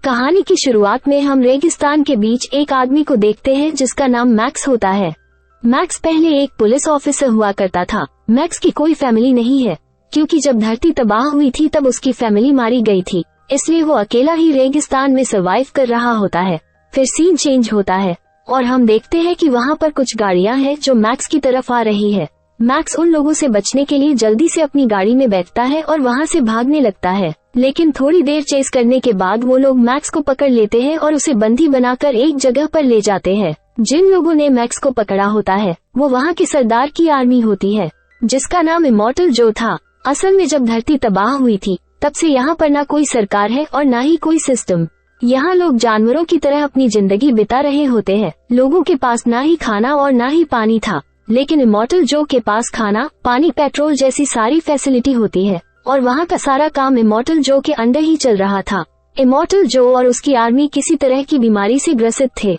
कहानी की शुरुआत में हम रेगिस्तान के बीच एक आदमी को देखते हैं जिसका नाम मैक्स होता है। मैक्स पहले एक पुलिस ऑफिसर हुआ करता था। मैक्स की कोई फैमिली नहीं है क्योंकि जब धरती तबाह हुई थी तब उसकी फैमिली मारी गई थी, इसलिए वो अकेला ही रेगिस्तान में सर्वाइव कर रहा होता है। फिर सीन चेंज होता है और हम देखते हैं कि वहाँ पर कुछ गाड़ियाँ हैं जो मैक्स की तरफ आ रही है। मैक्स उन लोगों से बचने के लिए जल्दी से अपनी गाड़ी में बैठता है और वहाँ से भागने लगता है, लेकिन थोड़ी देर चेस करने के बाद वो लोग मैक्स को पकड़ लेते हैं और उसे बंदी बनाकर एक जगह पर ले जाते हैं। जिन लोगों ने मैक्स को पकड़ा होता है वो वहाँ के सरदार की आर्मी होती है जिसका नाम इमॉर्टल जो था। असल में जब धरती तबाह हुई थी तब से यहाँ पर ना कोई सरकार है और ना ही कोई सिस्टम। यहाँ लोग जानवरों की तरह अपनी जिंदगी बिता रहे होते हैं। लोगों के पास ना ही खाना और ना ही पानी था, लेकिन इमॉर्टल जो के पास खाना, पानी, पेट्रोल जैसी सारी फैसिलिटी होती है और वहाँ का सारा काम इमॉर्टल जो के अंडर ही चल रहा था। इमॉर्टल जो और उसकी आर्मी किसी तरह की बीमारी से ग्रसित थे।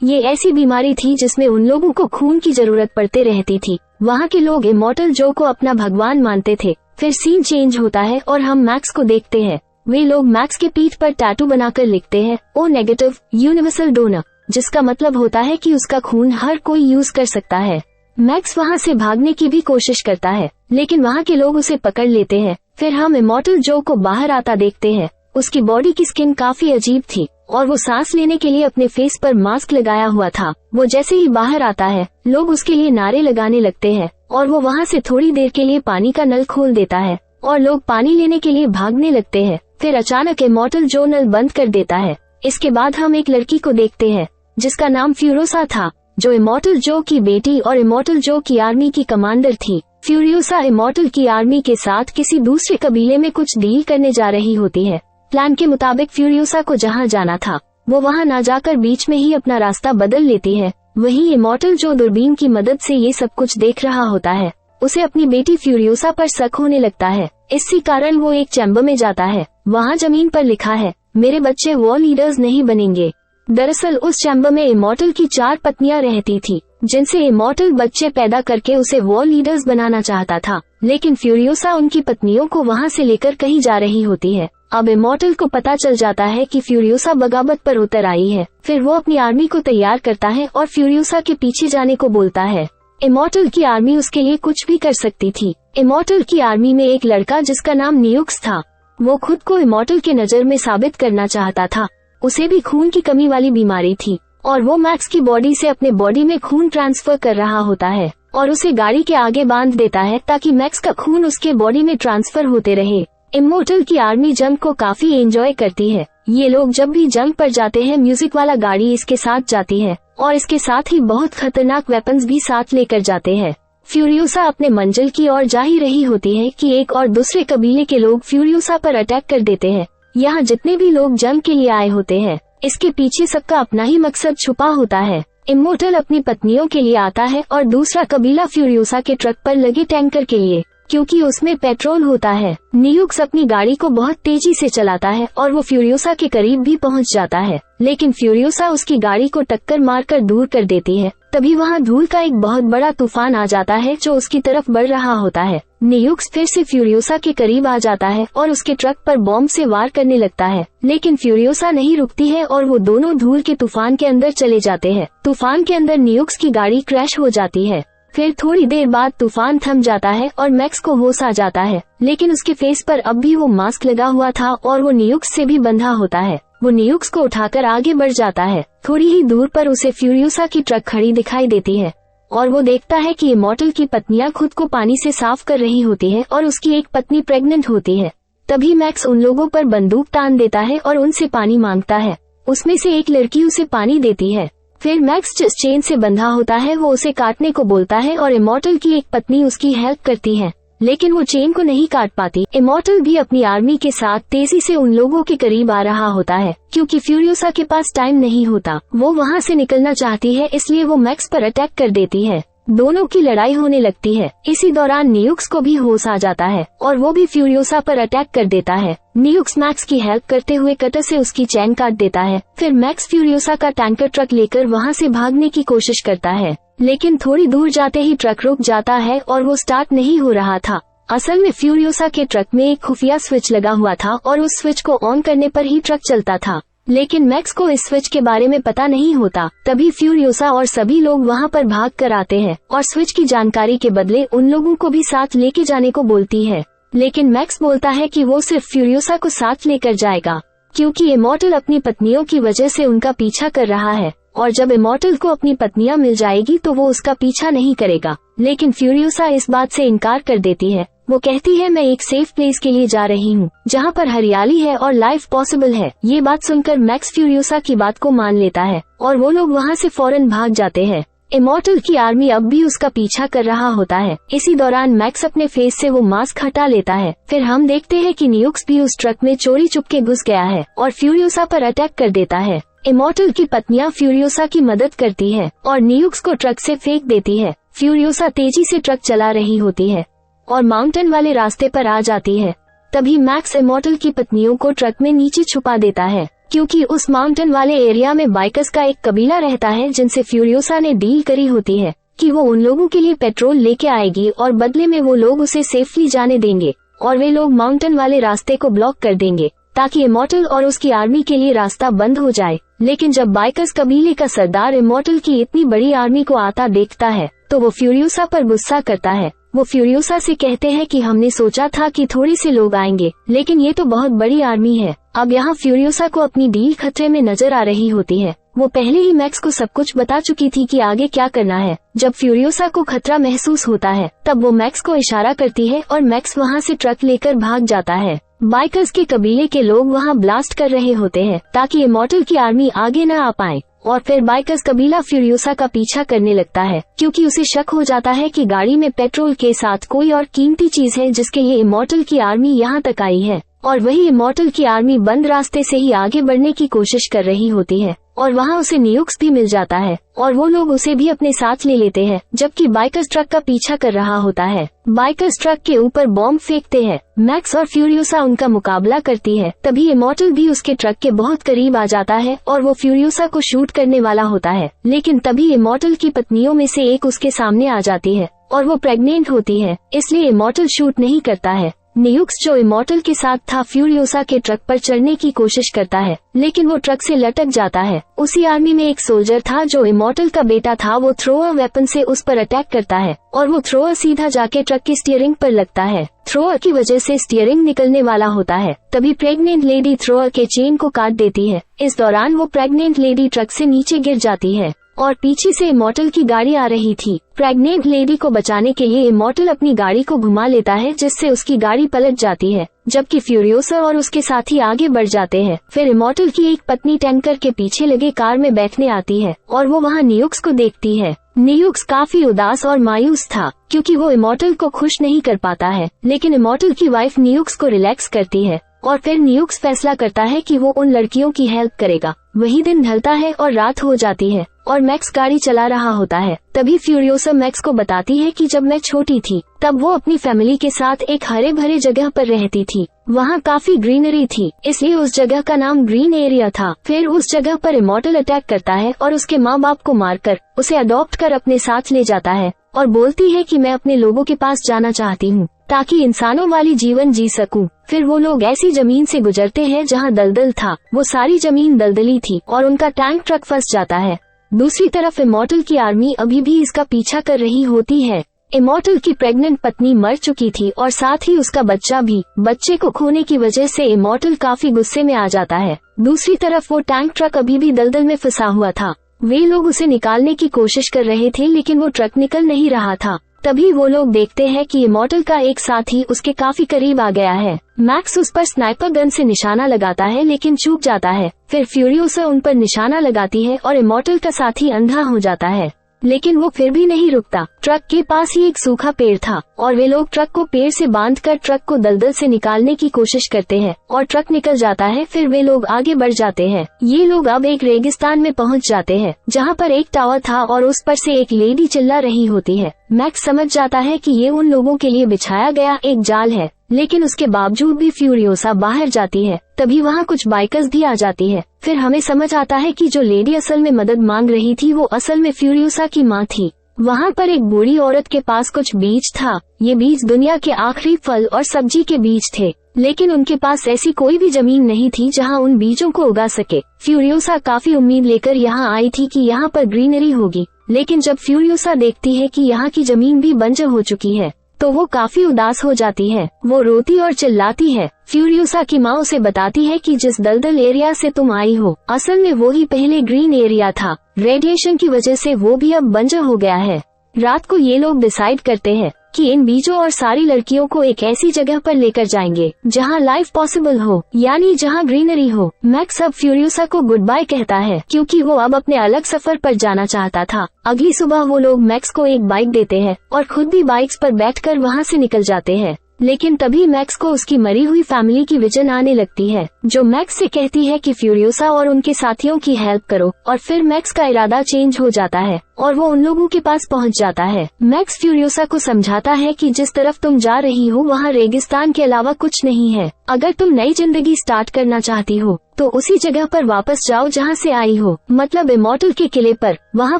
ये ऐसी बीमारी थी जिसमें उन लोगों को खून की जरूरत पड़ते रहती थी। वहाँ के लोग इमॉर्टल जो को अपना भगवान मानते थे। फिर सीन चेंज होता है और हम मैक्स को देखते हैं। वे लोग मैक्स के पीठ पर टैटू बनाकर लिखते हैं ओ नेगेटिव यूनिवर्सल डोनर, जिसका मतलब होता है कि उसका खून हर कोई यूज कर सकता है। मैक्स वहाँ से भागने की भी कोशिश करता है लेकिन वहाँ के लोग उसे पकड़ लेते हैं। फिर हम इमॉर्टल जो को बाहर आता देखते हैं। उसकी बॉडी की स्किन काफी अजीब थी और वो सांस लेने के लिए अपने फेस पर मास्क लगाया हुआ था। वो जैसे ही बाहर आता है लोग उसके लिए नारे लगाने लगते हैं और वो वहाँ से थोड़ी देर के लिए पानी का नल खोल देता है और लोग पानी लेने के लिए भागने लगते हैं। फिर अचानक इमॉर्टल जो नल बंद कर देता है। इसके बाद हम एक लड़की को देखते हैं जिसका नाम फ्यूरोसा था, जो इमॉर्टल जो की बेटी और इमॉर्टल जो की आर्मी की कमांडर थी। फ्यूरियोसा इमॉर्टल की आर्मी के साथ किसी दूसरे कबीले में कुछ डील करने जा रही होती है। प्लान के मुताबिक फ्यूरियोसा को जहां जाना था वो वहां ना जाकर बीच में ही अपना रास्ता बदल लेती है। वहीं इमॉर्टल जो दूरबीन की मदद से ये सब कुछ देख रहा होता है। उसे अपनी बेटी फ्यूरियोसा पर शक होने लगता है। इसी कारण वो एक चैम्बर में जाता है। वहाँ जमीन पर लिखा है मेरे बच्चे वॉर लीडर्स नहीं बनेंगे। दरअसल उस चैम्बर में इमॉर्टल की 4 पत्नियां रहती थी जिनसे इमॉर्टल बच्चे पैदा करके उसे वॉर लीडर्स बनाना चाहता था, लेकिन फ्यूरियोसा उनकी पत्नियों को वहाँ से लेकर कहीं जा रही होती है। अब इमॉर्टल को पता चल जाता है कि फ्यूरियोसा बगावत पर उतर आई है। फिर वो अपनी आर्मी को तैयार करता है और फ्यूरियोसा के पीछे जाने को बोलता है। इमॉर्टल की आर्मी उसके लिए कुछ भी कर सकती थी। इमॉर्टल की आर्मी में एक लड़का जिसका नाम नियुक्स था। वो खुद को इमॉर्टल के नजर में साबित करना चाहता था। उसे भी खून की कमी वाली बीमारी थी और वो मैक्स की बॉडी से अपने बॉडी में खून ट्रांसफर कर रहा होता है और उसे गाड़ी के आगे बांध देता है ताकि मैक्स का खून उसके बॉडी में ट्रांसफर होते रहे। इमॉर्टल की आर्मी जंग को काफी एंजॉय करती है। ये लोग जब भी जंग पर जाते हैं म्यूजिक वाला गाड़ी इसके साथ जाती है और इसके साथ ही बहुत खतरनाक वेपन्स भी साथ लेकर जाते हैं। फ्यूरियोसा अपने मंजिल की ओर जा ही रही होती है कि एक और दूसरे कबीले के लोग फ्यूरियोसा पर अटैक कर देते हैं। यहाँ जितने भी लोग जंग के लिए आए होते हैं इसके पीछे सबका अपना ही मकसद छुपा होता है। इमॉर्टल अपनी पत्नियों के लिए आता है और दूसरा कबीला फ्यूरियोसा के ट्रक पर लगे टैंकर के लिए, क्योंकि उसमें पेट्रोल होता है। नियुक्स अपनी गाड़ी को बहुत तेजी से चलाता है और वो फ्यूरियोसा के करीब भी पहुंच जाता है, लेकिन फ्यूरियोसा उसकी गाड़ी को टक्कर मारकर दूर कर देती है। तभी वहां धूल का एक बहुत बड़ा तूफान आ जाता है जो उसकी तरफ बढ़ रहा होता है। नियुक्स फिर से फ्यूरियोसा के करीब आ जाता है और उसके ट्रक पर बॉम्ब से वार करने लगता है, लेकिन फ्यूरियोसा नहीं रुकती है और वो दोनों धूल के तूफान के अंदर चले जाते हैं। तूफान के अंदर नियुक्स की गाड़ी क्रैश हो जाती है। फिर थोड़ी देर बाद तूफान थम जाता है और मैक्स को होश आ जाता है, लेकिन उसके फेस पर अब भी वो मास्क लगा हुआ था और वो नियुक्स से भी बंधा होता है। वो नियुक्स को उठाकर आगे बढ़ जाता है। थोड़ी ही दूर पर उसे फ्यूरियोसा की ट्रक खड़ी दिखाई देती है और वो देखता है कि इमॉर्टल की पत्नियां खुद को पानी से साफ कर रही होती है और उसकी एक पत्नी प्रेग्नेंट होती है। तभी मैक्स उन लोगों पर बंदूक तान देता है और उनसे पानी मांगता है। उसमें से एक लड़की उसे पानी देती है। फिर मैक्स जिस चेन से बंधा होता है वो उसे काटने को बोलता है और इमॉर्टल की एक पत्नी उसकी हेल्प करती है, लेकिन वो चेन को नहीं काट पाती। इमॉर्टल भी अपनी आर्मी के साथ तेजी से उन लोगों के करीब आ रहा होता है क्योंकि फ्यूरियोसा के पास टाइम नहीं होता। वो वहाँ से निकलना चाहती है, इसलिए वो मैक्स पर अटैक कर देती है। दोनों की लड़ाई होने लगती है। इसी दौरान नियुक्स को भी होश आ जाता है और वो भी फ्यूरियोसा पर अटैक कर देता है। नियुक्स मैक्स की हेल्प करते हुए कटर से उसकी चैन काट देता है। फिर मैक्स फ्यूरियोसा का टैंकर ट्रक लेकर वहाँ से भागने की कोशिश करता है, लेकिन थोड़ी दूर जाते ही ट्रक रुक जाता है और वो स्टार्ट नहीं हो रहा था। असल में फ्यूरियोसा के ट्रक में एक खुफिया स्विच लगा हुआ था और उस स्विच को ऑन करने पर ही ट्रक चलता था। लेकिन मैक्स को इस स्विच के बारे में पता नहीं होता। तभी फ्यूरियोसा और सभी लोग वहाँ पर भाग कर आते हैं और स्विच की जानकारी के बदले उन लोगों को भी साथ लेके जाने को बोलती है। लेकिन मैक्स बोलता है कि वो सिर्फ फ्यूरियोसा को साथ लेकर जाएगा, क्योंकि इमॉर्टल अपनी पत्नियों की वजह से उनका पीछा कर रहा है, और जब इमॉर्टल को अपनी पत्नियां मिल जाएगी तो वो उसका पीछा नहीं करेगा। लेकिन फ्यूरियोसा इस बात से इनकार कर देती है। वो कहती है, मैं एक सेफ प्लेस के लिए जा रही हूँ जहाँ पर हरियाली है और लाइफ पॉसिबल है। ये बात सुनकर मैक्स फ्यूरियोसा की बात को मान लेता है और वो लोग वहाँ से फौरन भाग जाते हैं। इमॉर्टल की आर्मी अब भी उसका पीछा कर रहा होता है। इसी दौरान मैक्स अपने फेस से वो मास्क हटा लेता है। फिर हम देखते हैं कि नियुक्स भी उस ट्रक में चोरी चुपके घुस गया है और फ्यूरियोसा पर अटैक कर देता है। इमॉर्टल की पत्नियां फ्यूरियोसा की मदद करती है और नियुक्स को ट्रक से फेंक देती है। फ्यूरियोसा तेजी से ट्रक चला रही होती है और माउंटेन वाले रास्ते पर आ जाती है। तभी मैक्स इमॉर्टल की पत्नियों को ट्रक में नीचे छुपा देता है, क्योंकि उस माउंटेन वाले एरिया में बाइकर्स का एक कबीला रहता है जिनसे फ्यूरियोसा ने डील करी होती है कि वो उन लोगों के लिए पेट्रोल लेके आएगी और बदले में वो लोग उसे सेफली जाने देंगे और वे लोग माउंटेन वाले रास्ते को ब्लॉक कर देंगे ताकि इमॉर्टल और उसकी आर्मी के लिए रास्ता बंद हो जाए। लेकिन जब बाइकर्स कबीले का सरदार इमॉर्टल की इतनी बड़ी आर्मी को आता देखता है तो वो फ्यूरियोसा पर गुस्सा करता है। वो फ्यूरियोसा से कहते हैं कि हमने सोचा था कि थोड़े से लोग आएंगे, लेकिन ये तो बहुत बड़ी आर्मी है। अब यहाँ फ्यूरियोसा को अपनी डील खतरे में नजर आ रही होती है। वो पहले ही मैक्स को सब कुछ बता चुकी थी कि आगे क्या करना है। जब फ्यूरियोसा को खतरा महसूस होता है तब वो मैक्स को इशारा करती है और मैक्स वहाँ से ट्रक लेकर भाग जाता है। बाइकर्स के कबीले के लोग वहाँ ब्लास्ट कर रहे होते हैं ताकि इमॉर्टल की आर्मी आगे न आ पाए, और फिर बाइकर्स कबीला फ्यूरियोसा का पीछा करने लगता है क्योंकि उसे शक हो जाता है कि गाड़ी में पेट्रोल के साथ कोई और कीमती चीज है जिसके लिए इमॉर्टल की आर्मी यहाँ तक आई है। और वही इमॉर्टल की आर्मी बंद रास्ते से ही आगे बढ़ने की कोशिश कर रही होती है और वहाँ उसे नियुक्स भी मिल जाता है और वो लोग उसे भी अपने साथ ले लेते हैं, जबकि बाइकर्स ट्रक का पीछा कर रहा होता है। बाइकर्स ट्रक के ऊपर बॉम्ब फेंकते हैं। मैक्स और फ्यूरियोसा उनका मुकाबला करती है। तभी इमॉर्टल भी उसके ट्रक के बहुत करीब आ जाता है और वो फ्यूरियोसा को शूट करने वाला होता है, लेकिन तभी इमॉर्टल की पत्नियों में से एक उसके सामने आ जाती है और वो प्रेग्नेंट होती है, इसलिए इमॉर्टल शूट नहीं करता है। नियुक्स जो इमॉर्टल के साथ था फ्यूरियोसा के ट्रक पर चढ़ने की कोशिश करता है, लेकिन वो ट्रक से लटक जाता है। उसी आर्मी में एक सोल्जर था जो इमॉर्टल का बेटा था। वो थ्रोअर वेपन से उस पर अटैक करता है और वो थ्रोअर सीधा जाके ट्रक की स्टीयरिंग पर लगता है। थ्रोअर की वजह से स्टीयरिंग निकलने वाला होता है। तभी प्रेग्नेंट लेडी थ्रोअर के चेन को काट देती है। इस दौरान वो प्रेग्नेंट लेडी ट्रक से नीचे गिर जाती है और पीछे से इमॉर्टल की गाड़ी आ रही थी। प्रेग्नेंट लेडी को बचाने के लिए इमॉर्टल अपनी गाड़ी को घुमा लेता है, जिससे उसकी गाड़ी पलट जाती है, जबकि फ्यूरियोसा और उसके साथी आगे बढ़ जाते हैं। फिर इमॉर्टल की एक पत्नी टैंकर के पीछे लगे कार में बैठने आती है और वो वहाँ नियुक्स को देखती है। नियुक्स काफी उदास और मायूस था क्योंकि वो इमॉर्टल को खुश नहीं कर पाता है, लेकिन इमॉर्टल की वाइफ नियुक्स को रिलैक्स करती है और फिर नियुक्स फैसला करता है कि वो उन लड़कियों की हेल्प करेगा। वही दिन ढलता है और रात हो जाती है और मैक्स गाड़ी चला रहा होता है। तभी फ्यूरियोसा मैक्स को बताती है कि जब मैं छोटी थी तब वो अपनी फैमिली के साथ एक हरे भरे जगह पर रहती थी। वहाँ काफी ग्रीनरी थी, इसलिए उस जगह का नाम ग्रीन एरिया था। फिर उस जगह पर इमॉर्टल अटैक करता है और उसके माँ बाप को मारकर उसे अडॉप्ट कर अपने साथ ले जाता है और बोलती है कि मैं अपने लोगों के पास जाना चाहती हूँ ताकि इंसानों वाली जीवन जी सकूं। फिर वो लोग ऐसी जमीन से गुजरते हैं जहाँ दलदल था। वो सारी जमीन दलदली थी और उनका टैंक ट्रक फंस जाता है। दूसरी तरफ इमॉर्टल की आर्मी अभी भी इसका पीछा कर रही होती है। इमॉर्टल की प्रेग्नेंट पत्नी मर चुकी थी और साथ ही उसका बच्चा भी। बच्चे को खोने की वजह से इमॉर्टल काफी गुस्से में आ जाता है। दूसरी तरफ वो टैंक ट्रक अभी भी दलदल में फंसा हुआ था। वे लोग उसे निकालने की कोशिश कर रहे थे, लेकिन वो ट्रक निकल नहीं रहा था। तभी वो लोग देखते हैं कि इमॉर्टल का एक साथी उसके काफी करीब आ गया है। मैक्स उस पर स्नाइपर गन से निशाना लगाता है, लेकिन चूक जाता है। फिर फ्यूरियोसा उन पर निशाना लगाती है और इमॉर्टल का साथी अंधा हो जाता है, लेकिन वो फिर भी नहीं रुकता। ट्रक के पास ही एक सूखा पेड़ था और वे लोग ट्रक को पेड़ से बांधकर ट्रक को दलदल से निकालने की कोशिश करते हैं और ट्रक निकल जाता है। फिर वे लोग आगे बढ़ जाते हैं। ये लोग अब एक रेगिस्तान में पहुंच जाते हैं जहां पर एक टावर था और उस पर से एक लेडी चिल्ला रही होती है। मैक्स समझ जाता है कि ये उन लोगों के लिए बिछाया गया एक जाल है, लेकिन उसके बावजूद भी फ्यूरियोसा बाहर जाती है। तभी वहाँ कुछ बाइकर्स भी आ जाती है। फिर हमें समझ आता है कि जो लेडी असल में मदद मांग रही थी वो असल में फ्यूरियोसा की माँ थी। वहाँ पर एक बूढ़ी औरत के पास कुछ बीज था। ये बीज दुनिया के आखिरी फल और सब्जी के बीज थे, लेकिन उनके पास ऐसी कोई भी जमीन नहीं थी जहां उन बीजों को उगा सके। फ्यूरियोसा काफी उम्मीद लेकर यहाँ आई थी कि यहाँ पर ग्रीनरी होगी, लेकिन जब फ्यूरियोसा देखती है कि यहाँ की जमीन भी बंजर हो चुकी है तो वो काफी उदास हो जाती है। वो रोती और चिल्लाती है। फ्यूरियोसा की माँ उसे बताती है कि जिस दलदल एरिया से तुम आई हो असल में वो ही पहले ग्रीन एरिया था। रेडिएशन की वजह से वो भी अब बंजर हो गया है। रात को ये लोग डिसाइड करते हैं कि इन बीजों और सारी लड़कियों को एक ऐसी जगह पर लेकर जाएंगे जहां लाइफ पॉसिबल हो, यानी जहां ग्रीनरी हो। मैक्स अब फ्यूरियोसा को गुड बाय कहता है क्योंकि वो अब अपने अलग सफर पर जाना चाहता था। अगली सुबह वो लोग मैक्स को एक बाइक देते हैं और खुद भी बाइक्स पर बैठकर वहां से निकल जाते हैं। लेकिन तभी मैक्स को उसकी मरी हुई फैमिली की विजन आने लगती है, जो मैक्स से कहती है कि फ्यूरियोसा और उनके साथियों की हेल्प करो। और फिर मैक्स का इरादा चेंज हो जाता है और वो उन लोगों के पास पहुंच जाता है। मैक्स फ्यूरियोसा को समझाता है कि जिस तरफ तुम जा रही हो वहाँ रेगिस्तान के अलावा कुछ नहीं है। अगर तुम नई जिंदगी स्टार्ट करना चाहती हो तो उसी जगह पर वापस जाओ जहाँ से आई हो, मतलब इमॉर्टल के किले पर। वहाँ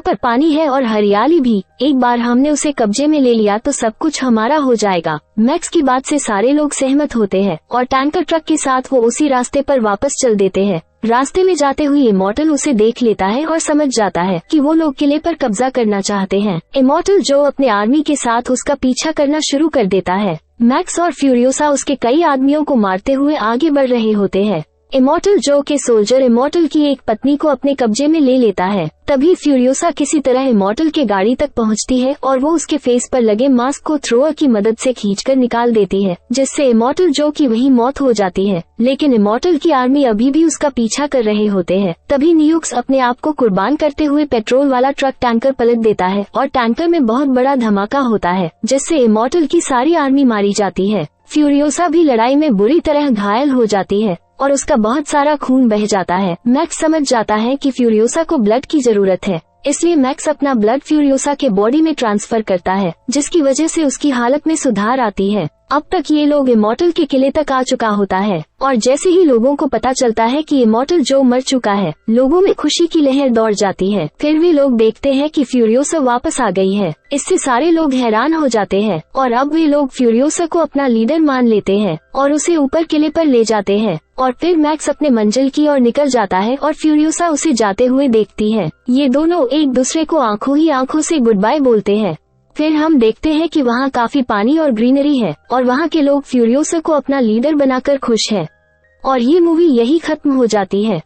पर पानी है और हरियाली भी। एक बार हमने उसे कब्जे में ले लिया तो सब कुछ हमारा हो जाएगा। मैक्स की बात से सारे लोग सहमत होते हैं और टैंकर ट्रक के साथ वो उसी रास्ते पर वापस चल देते हैं। रास्ते में जाते हुए इमॉर्टल उसे देख लेता है और समझ जाता है कि वो लोग किले पर कब्जा करना चाहते हैं। इमॉर्टल जो अपने आर्मी के साथ उसका पीछा करना शुरू कर देता है। मैक्स और फ्यूरियोसा उसके कई आदमियों को मारते हुए आगे बढ़ रहे होते हैं। इमॉर्टल जो के सोल्जर इमॉर्टल की एक पत्नी को अपने कब्जे में ले लेता है। तभी फ्यूरियोसा किसी तरह इमॉर्टल के गाड़ी तक पहुंचती है और वो उसके फेस पर लगे मास्क को थ्रोअर की मदद से खींचकर निकाल देती है, जिससे इमॉर्टल जो की वही मौत हो जाती है। लेकिन इमॉर्टल की आर्मी अभी भी उसका पीछा कर रहे होते हैं। तभी नियुक्स अपने आप को कुर्बान करते हुए पेट्रोल वाला ट्रक टैंकर पलट देता है और टैंकर में बहुत बड़ा धमाका होता है, जिससे इमॉर्टल की सारी आर्मी मारी जाती है। फ्यूरियोसा भी लड़ाई में बुरी तरह घायल हो जाती है और उसका बहुत सारा खून बह जाता है। मैक्स समझ जाता है कि फ्यूरियोसा को ब्लड की जरूरत है, इसलिए मैक्स अपना ब्लड फ्यूरियोसा के बॉडी में ट्रांसफर करता है, जिसकी वजह से उसकी हालत में सुधार आती है। अब तक ये लोग इमॉर्टल के किले तक आ चुका होता है और जैसे ही लोगों को पता चलता है कि इमॉर्टल जो मर चुका है, लोगों में खुशी की लहर दौड़ जाती है। फिर भी लोग देखते हैं कि फ्यूरियोसा वापस आ गई है। इससे सारे लोग हैरान हो जाते हैं और अब वे लोग फ्यूरियोसा को अपना लीडर मान लेते हैं और उसे ऊपर किले पर ले जाते हैं। और फिर मैक्स अपने मंजिल की ओर निकल जाता है और फ्यूरियोसा उसे जाते हुए देखती है। ये दोनों एक दूसरे को आंखों ही आंखों से गुड बाय बोलते हैं। फिर हम देखते हैं कि वहाँ काफी पानी और ग्रीनरी है और वहाँ के लोग फ्यूरियोसा को अपना लीडर बनाकर खुश हैं। और ये मूवी यही खत्म हो जाती है।